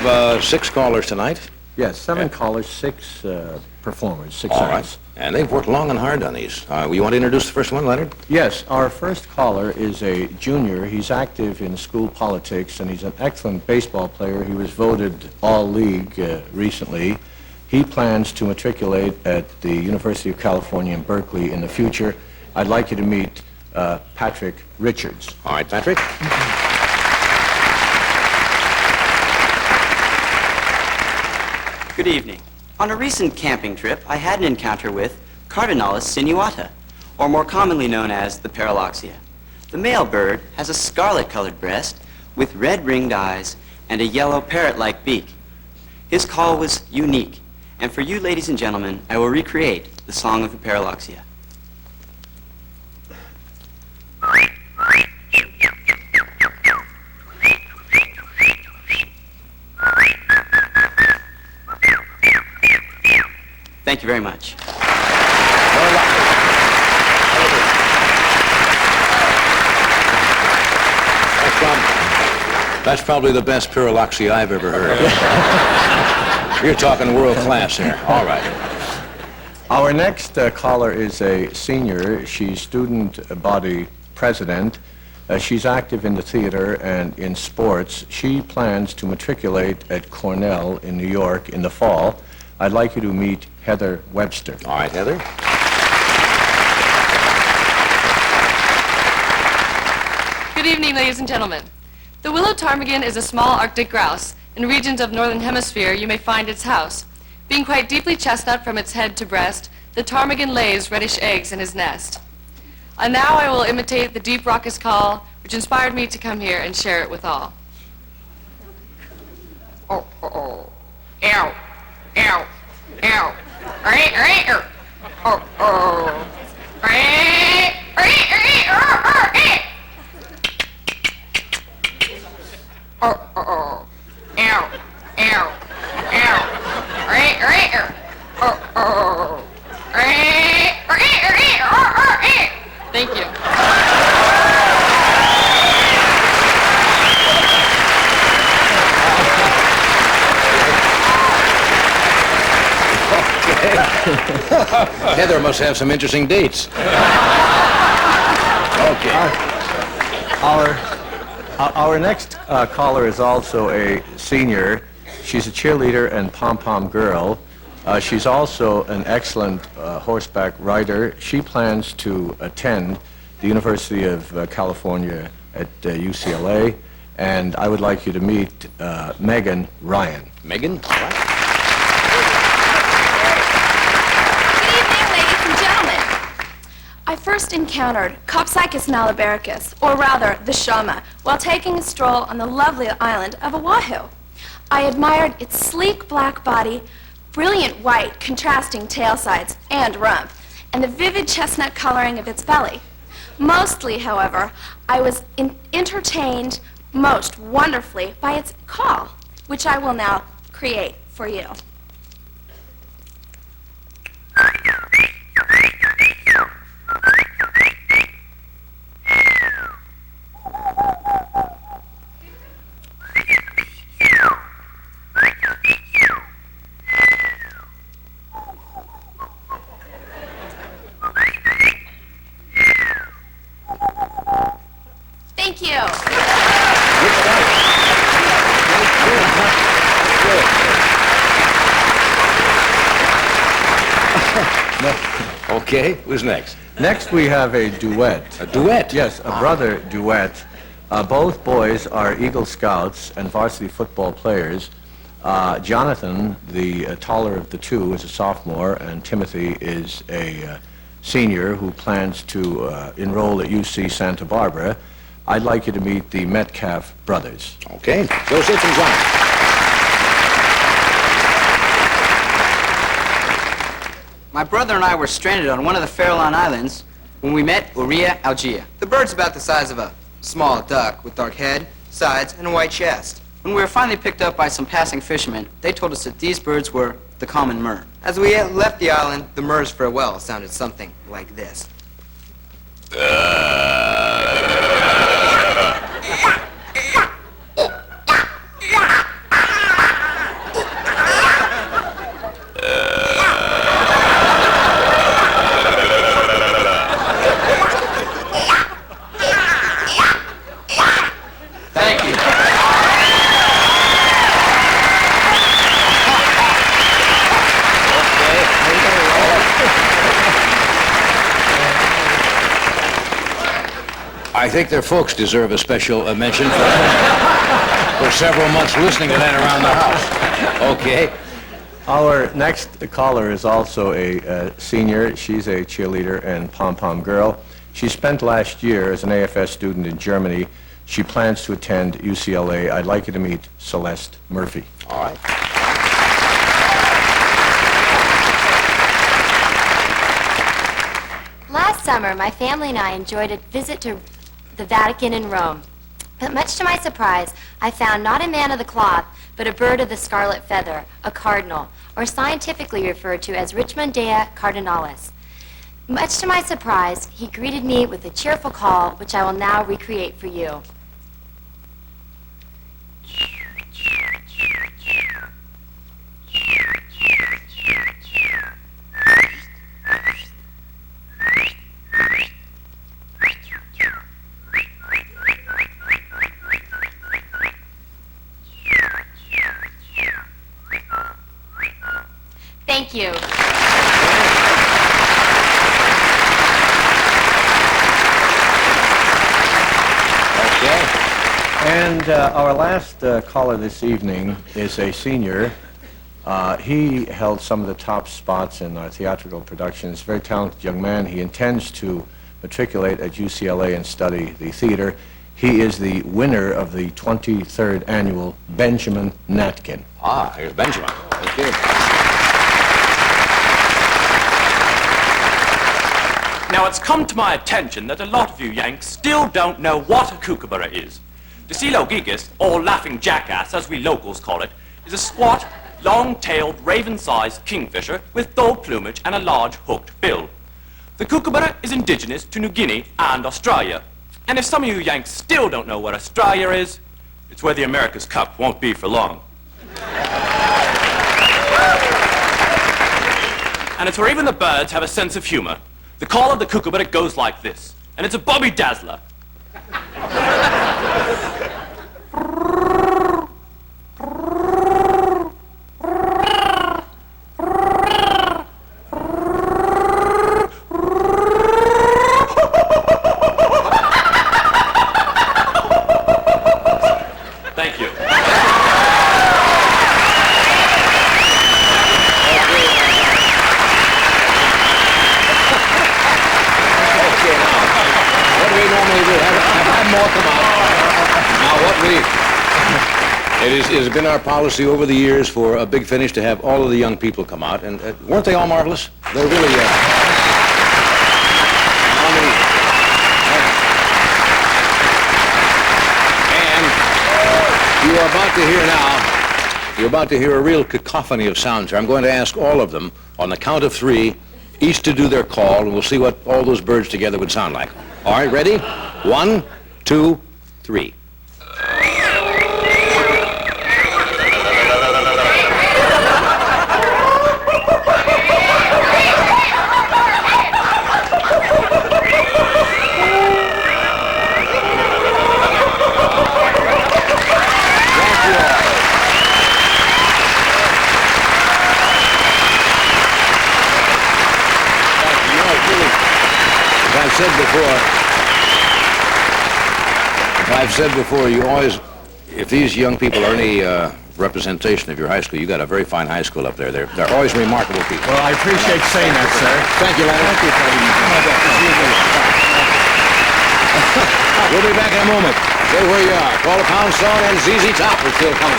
have 6 callers tonight. Yes, 7 callers, 6 performers, 6 All songs. right. And they've worked long and hard on these. You want to introduce the first one, Leonard? Yes, our first caller is a junior. He's active in school politics, and he's an excellent baseball player. He was voted All-League recently. He plans to matriculate at the University of California in Berkeley in the future. I'd like you to meet Patrick Richards. All right, Patrick. Good evening. On a recent camping trip, I had an encounter with Cardinalis sinuata, or more commonly known as the Paraloxia. The male bird has a scarlet-colored breast with red-ringed eyes and a yellow parrot-like beak. His call was unique, and for you, ladies and gentlemen, I will recreate the song of the Paraloxia. Thank you very much. That's probably the best Paraloxia I've ever heard. You're talking world class here. All right. Our next caller is a senior. She's student body president. She's active in the theater and in sports. She plans to matriculate at Cornell in New York in the fall. I'd like you to meet Heather Webster. All right, Heather. Good evening, ladies and gentlemen. The willow ptarmigan is a small Arctic grouse. In regions of northern hemisphere, you may find its house. Being quite deeply chestnut from its head to breast, the ptarmigan lays reddish eggs in his nest. And now I will imitate the deep raucous call, which inspired me to come here and share it with all. Oh, oh, oh. Ow, ow, ow. Oh, oh. Oh, oh, ow, ow, ow, oh, oh, thank you. Heather must have some interesting dates. Okay. Our next caller is also a senior. She's a cheerleader and pom-pom girl. She's also an excellent horseback rider. She plans to attend the University of California at UCLA, and I would like you to meet Megan Ryan. Megan? I first encountered Copsychus malabaricus, or rather the shama, while taking a stroll on the lovely island of Oahu. I admired its sleek black body, brilliant white contrasting tail sides and rump, and the vivid chestnut coloring of its belly. Mostly, however, I was entertained most wonderfully by its call, which I will now create for you. Thank you. Okay, who's next? Next we have a duet. A duet? Yes, a brother duet. Both boys are Eagle Scouts and varsity football players. Jonathan, the taller of the two, is a sophomore, and Timothy is a senior who plans to enroll at UC Santa Barbara. I'd like you to meet the Metcalf brothers. Okay, Joseph and John. My brother and I were stranded on one of the Farallon Islands when we met Uria algea. The bird's about the size of a small duck with dark head, sides, and a white chest. When we were finally picked up by some passing fishermen, they told us that these birds were the common murre. As we left the island, the murre's farewell sounded something like this. I think their folks deserve a special mention for several months listening to that around the house. Okay. Our next caller is also a senior. She's a cheerleader and pom-pom girl. She spent last year as an AFS student in Germany. She plans to attend UCLA. I'd like you to meet Celeste Murphy. All right. Last summer, my family and I enjoyed a visit to the Vatican in Rome. But much to my surprise, I found not a man of the cloth, but a bird of the scarlet feather, a cardinal, or scientifically referred to as Richmondia cardinalis. Much to my surprise, he greeted me with a cheerful call, which I will now recreate for you. Thank you. And our last caller this evening is a senior. He held some of the top spots in our theatrical productions. Very talented young man. He intends to matriculate at UCLA and study the theater. He is the winner of the 23rd annual Benjamin Natkin. Ah, here's Benjamin. Thank you. Now, it's come to my attention that a lot of you Yanks still don't know what a kookaburra is. The Coelogigis, or laughing jackass, as we locals call it, is a squat, long-tailed, raven-sized kingfisher with dull plumage and a large hooked bill. The kookaburra is indigenous to New Guinea and Australia. And if some of you Yanks still don't know what Australia is, it's where the America's Cup won't be for long. And it's where even the birds have a sense of humor. The call of the kookaburra goes like this, and it's a Bobby Dazzler. Thank you. What do we normally do? Have more come out. Now, it has been our policy over the years for a big finish to have all of the young people come out, and weren't they all marvelous? They're really, and you're about to hear a real cacophony of sounds here. I'm going to ask all of them on the count of 3, each to do their call, and we'll see what all those birds together would sound like. All right, ready? 1, 2, 3. I've said before, you always, if these young people are any representation of your high school, you got a very fine high school up there. They're always remarkable people. Well, I appreciate saying that, sir. Thank you, Leonard. We'll be back in a moment. Stay where you are. Call a pound song and ZZ Top is still coming.